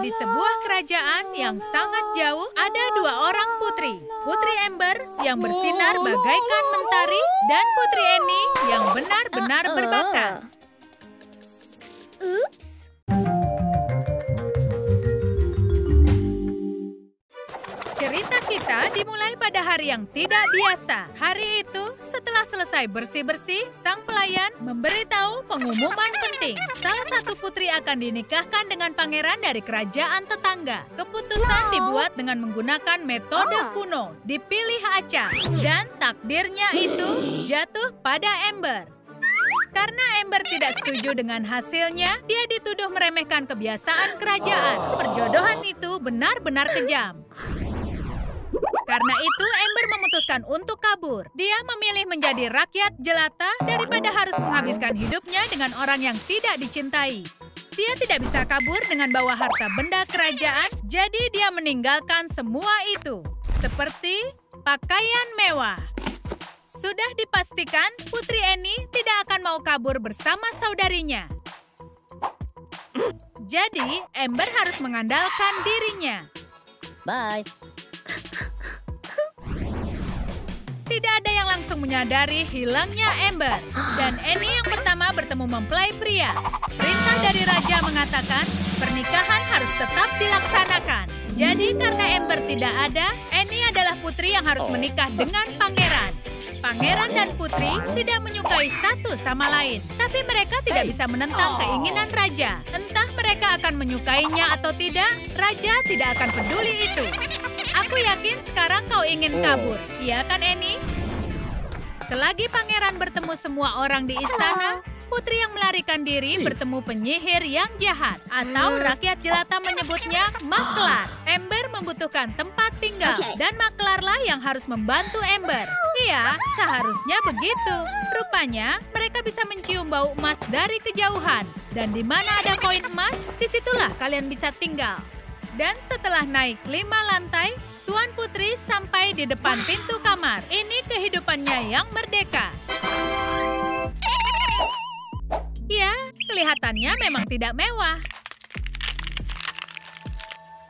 Di sebuah kerajaan yang sangat jauh, ada dua orang putri. Putri Ember yang bersinar bagaikan mentari, dan Putri Annie yang benar-benar berbakat. Cerita kita dimulai pada hari yang tidak biasa. Hari itu, setelah selesai bersih-bersih, sang pelayan memberitahu pengumuman penting. Salah satu putri akan dinikahkan dengan pangeran dari kerajaan tetangga. Keputusan dibuat dengan menggunakan metode kuno. Dipilih acak, dan takdirnya itu jatuh pada Ember. Karena Ember tidak setuju dengan hasilnya, dia dituduh meremehkan kebiasaan kerajaan. Perjodohan itu benar-benar kejam. Karena itu, Ember memutuskan untuk kabur. Dia memilih menjadi rakyat jelata daripada harus menghabiskan hidupnya dengan orang yang tidak dicintai. Dia tidak bisa kabur dengan bawa harta benda kerajaan, jadi dia meninggalkan semua itu. Seperti pakaian mewah. Sudah dipastikan Putri Annie tidak akan mau kabur bersama saudarinya. Jadi, Ember harus mengandalkan dirinya. Bye. Tidak ada yang langsung menyadari hilangnya Ember. Dan Annie yang pertama bertemu mempelai pria. Perintah dari raja mengatakan pernikahan harus tetap dilaksanakan. Jadi karena Ember tidak ada, Annie adalah putri yang harus menikah dengan pangeran. Pangeran dan putri tidak menyukai satu sama lain. Tapi mereka tidak bisa menentang keinginan raja. Entah mereka akan menyukainya atau tidak, raja tidak akan peduli itu. Aku yakin sekarang kau ingin kabur, iya kan Annie? Selagi pangeran bertemu semua orang di istana, putri yang melarikan diri bertemu penyihir yang jahat. Atau rakyat jelata menyebutnya maklar. Ember membutuhkan tempat tinggal, dan maklarlah yang harus membantu Ember. Iya, seharusnya begitu. Rupanya, mereka bisa mencium bau emas dari kejauhan. Dan di mana ada koin emas, disitulah kalian bisa tinggal. Dan setelah naik 5 lantai, Tuan Putri sampai di depan pintu kamar. Ini kehidupannya yang merdeka. Ya, kelihatannya memang tidak mewah.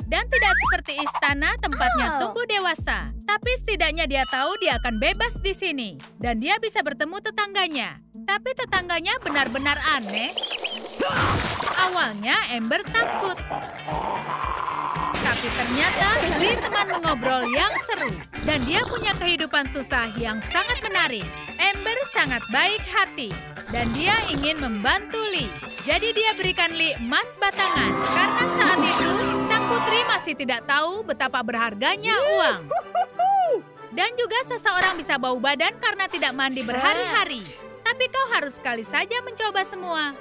Dan tidak seperti istana tempatnya tumbuh dewasa. Tapi setidaknya dia tahu dia akan bebas di sini. Dan dia bisa bertemu tetangganya. Tapi tetangganya benar-benar aneh. Awalnya Ember takut. Tapi ternyata Lee teman mengobrol yang seru. Dan dia punya kehidupan susah yang sangat menarik. Ember sangat baik hati. Dan dia ingin membantu Lee. Jadi dia berikan Lee emas batangan. Karena saat itu, sang putri masih tidak tahu betapa berharganya uang. Dan juga seseorang bisa bau badan karena tidak mandi berhari-hari. Tapi kau harus sekali saja mencoba semua.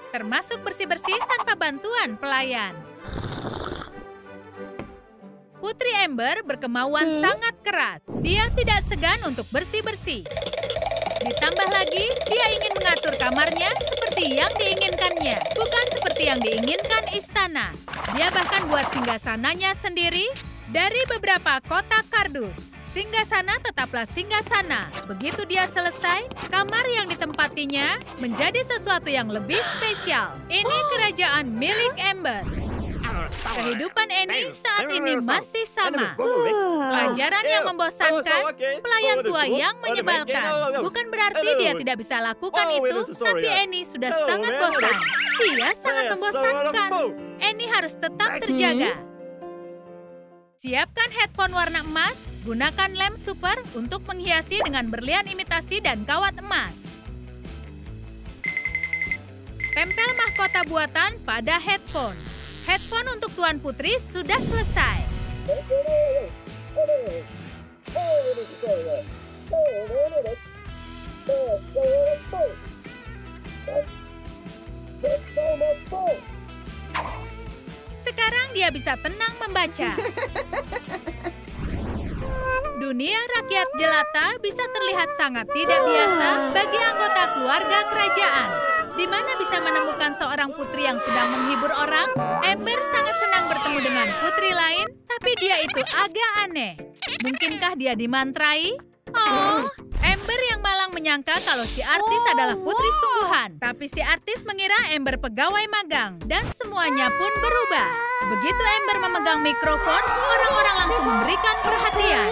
Termasuk bersih-bersih tanpa bantuan pelayan. Putri Ember berkemauan sangat keras. Dia tidak segan untuk bersih-bersih. Ditambah lagi, dia ingin mengatur kamarnya seperti yang diinginkannya, bukan seperti yang diinginkan istana. Dia bahkan buat singgasananya sendiri dari beberapa kotak kardus. Singgasana tetaplah singgasana. Begitu dia selesai, kamar yang ditempatinya menjadi sesuatu yang lebih spesial. Ini kerajaan milik Ember. Kehidupan Annie saat ini masih sama. Pelajaran yang membosankan, pelayan tua yang menyebalkan. Bukan berarti dia tidak bisa lakukan itu, tapi Annie sudah sangat bosan. Dia sangat membosankan. Annie harus tetap terjaga. Siapkan headphone warna emas, gunakan lem super untuk menghiasi dengan berlian imitasi dan kawat emas. Tempel mahkota buatan pada headphone. Headphone untuk Tuan Putri sudah selesai. Sekarang dia bisa tenang membaca. Dunia rakyat jelata bisa terlihat sangat tidak biasa bagi anggota keluarga kerajaan. Di mana bisa menemukan seorang putri yang sedang menghibur orang, Ember sangat senang bertemu dengan putri lain, tapi dia itu agak aneh. Mungkinkah dia dimantrai? Oh, Ember yang malang menyangka kalau si artis adalah putri sungguhan. Tapi si artis mengira Ember pegawai magang. Dan semua semuanya pun berubah. Begitu Amber memegang mikrofon, orang-orang langsung memberikan perhatian.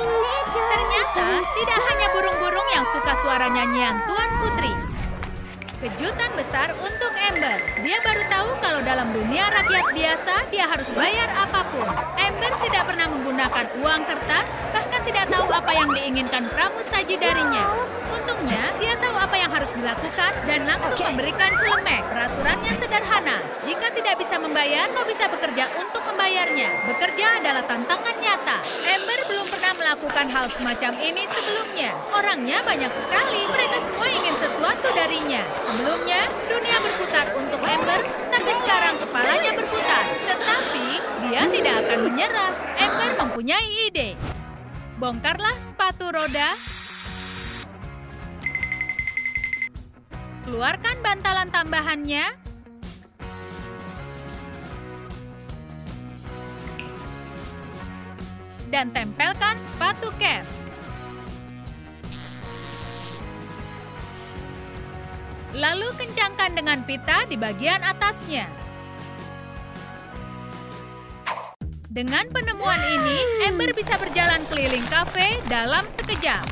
Ternyata tidak hanya burung-burung yang suka suara nyanyian Tuan Putri. Kejutan besar untuk Amber. Dia baru tahu kalau dalam dunia rakyat biasa, dia harus bayar apapun. Amber tidak pernah menggunakan uang kertas, bahkan tidak tahu apa yang diinginkan pramusaji darinya. Untungnya, dia tahu apa yang harus dilakukan dan langsung memberikan celemek. Peraturannya sederhana. Jika tidak bisa membayar, kau bisa bekerja untuk membayarnya. Bekerja adalah tantangan nyata. Amber belum pernah melakukan hal semacam ini sebelumnya. Orangnya banyak sekali. Mereka semua ingin sesuatu darinya. Sebelumnya, dunia berputar untuk Amber, tapi sekarang kepalanya berputar. Tetapi, dia tidak akan menyerah. Amber mempunyai ide. Bongkarlah sepatu roda. Keluarkan bantalan tambahannya. Dan tempelkan sepatu Cats. Lalu kencangkan dengan pita di bagian atasnya. Dengan penemuan ini, Amber bisa berjalan keliling kafe dalam sekejap.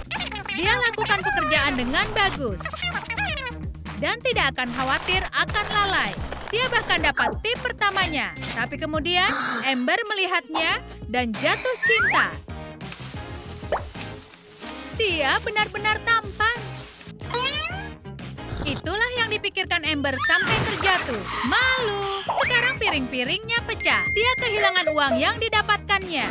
Dia lakukan pekerjaan dengan bagus. Dan tidak akan khawatir akan lalai. Dia bahkan dapat tip pertamanya. Tapi kemudian, Amber melihatnya dan jatuh cinta. Dia benar-benar tampan. Itulah yang dipikirkan Amber sampai terjatuh. Malu. Sekarang piring-piringnya pecah. Dia kehilangan uang yang didapatkannya.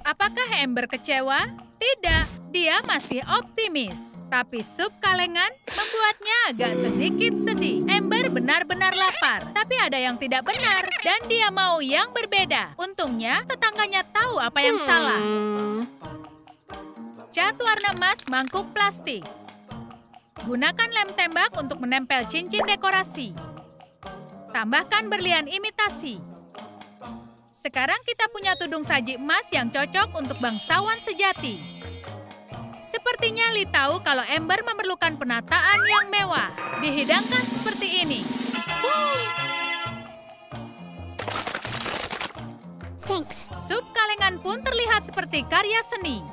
Apakah Amber kecewa? Tidak. Dia masih optimis. Tapi sup kalengan membuatnya agak sedikit sedih. Amber benar-benar lapar. Tapi ada yang tidak benar. Dan dia mau yang berbeda. Untungnya tetangganya tahu apa yang salah. Cat warna emas mangkuk plastik. Gunakan lem tembak untuk menempel cincin dekorasi. Tambahkan berlian imitasi. Sekarang kita punya tudung saji emas yang cocok untuk bangsawan sejati. Sepertinya Lee tahu kalau Amber memerlukan penataan yang mewah. Dihidangkan seperti ini. Thanks. Sup kalengan pun terlihat seperti karya seni.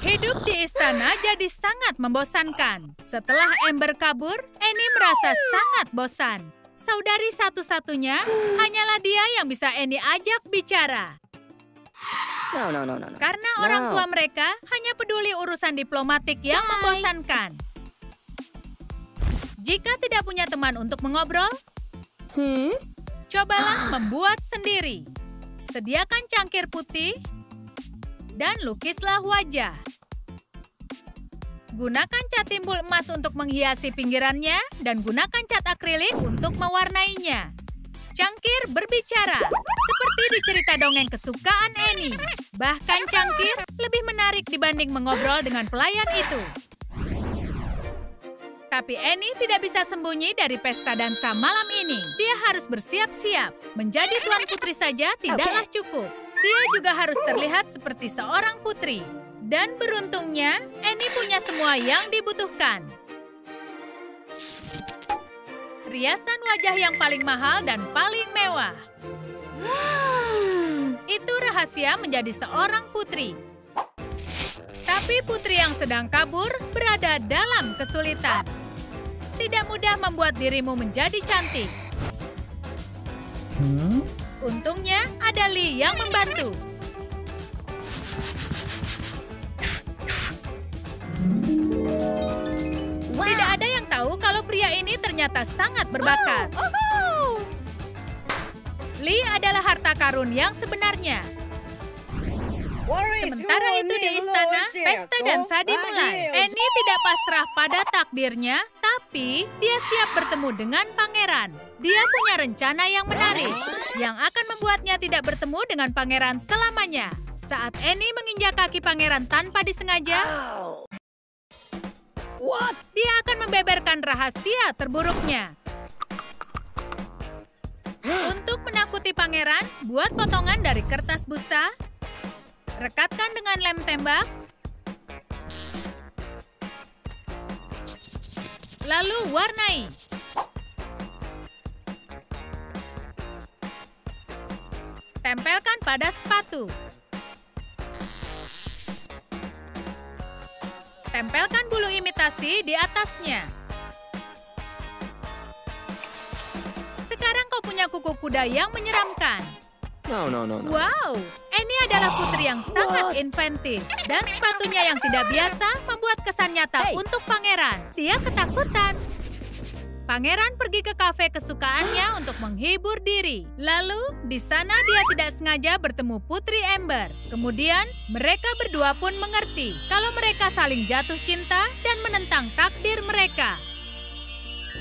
Hidup di istana jadi sangat membosankan. Setelah Amber kabur, Annie merasa sangat bosan. Saudari satu-satunya, hanyalah dia yang bisa Annie ajak bicara. No. Karena orang tua mereka hanya peduli urusan diplomatik yang membosankan. Jika tidak punya teman untuk mengobrol, cobalah membuat sendiri. Sediakan cangkir putih dan lukislah wajah. Gunakan cat timbul emas untuk menghiasi pinggirannya dan gunakan cat akrilik untuk mewarnainya. Cangkir berbicara, seperti di cerita dongeng kesukaan Annie. Bahkan cangkir lebih menarik dibanding mengobrol dengan pelayan itu. Tapi Annie tidak bisa sembunyi dari pesta dansa malam ini. Dia harus bersiap-siap. Menjadi tuan putri saja tidaklah cukup. Dia juga harus terlihat seperti seorang putri. Dan beruntungnya, Annie punya semua yang dibutuhkan. Riasan wajah yang paling mahal dan paling mewah. Itu rahasia menjadi seorang putri. Tapi putri yang sedang kabur berada dalam kesulitan. Tidak mudah membuat dirimu menjadi cantik. Untungnya ada Lee yang membantu. Tidak ada yang tahu kalau pria ini ternyata sangat berbakat. Lee adalah harta karun yang sebenarnya. Sementara itu di istana, pesta dansa dimulai. Annie tidak pasrah pada takdirnya, tapi dia siap bertemu dengan pangeran. Dia punya rencana yang menarik, yang akan membuatnya tidak bertemu dengan pangeran selamanya. Saat Annie menginjak kaki pangeran tanpa disengaja, dia akan membeberkan rahasia terburuknya. Untuk menakuti pangeran, buat potongan dari kertas busa. Rekatkan dengan lem tembak. Lalu warnai. Tempelkan pada sepatu. Tempelkan bulu imitasi di atasnya. Sekarang kau punya kuku kuda yang menyeramkan. No. Wow, Annie adalah putri yang sangat inventif. Dan sepatunya yang tidak biasa membuat kesan nyata untuk pangeran. Dia ketakutan. Pangeran pergi ke kafe kesukaannya untuk menghibur diri. Lalu, di sana dia tidak sengaja bertemu Putri Amber. Kemudian, mereka berdua pun mengerti kalau mereka saling jatuh cinta dan menentang takdir mereka.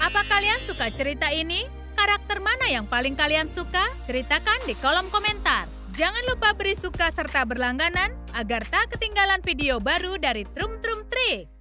Apa kalian suka cerita ini? Karakter mana yang paling kalian suka? Ceritakan di kolom komentar. Jangan lupa beri suka serta berlangganan agar tak ketinggalan video baru dari Trum Trum Trik.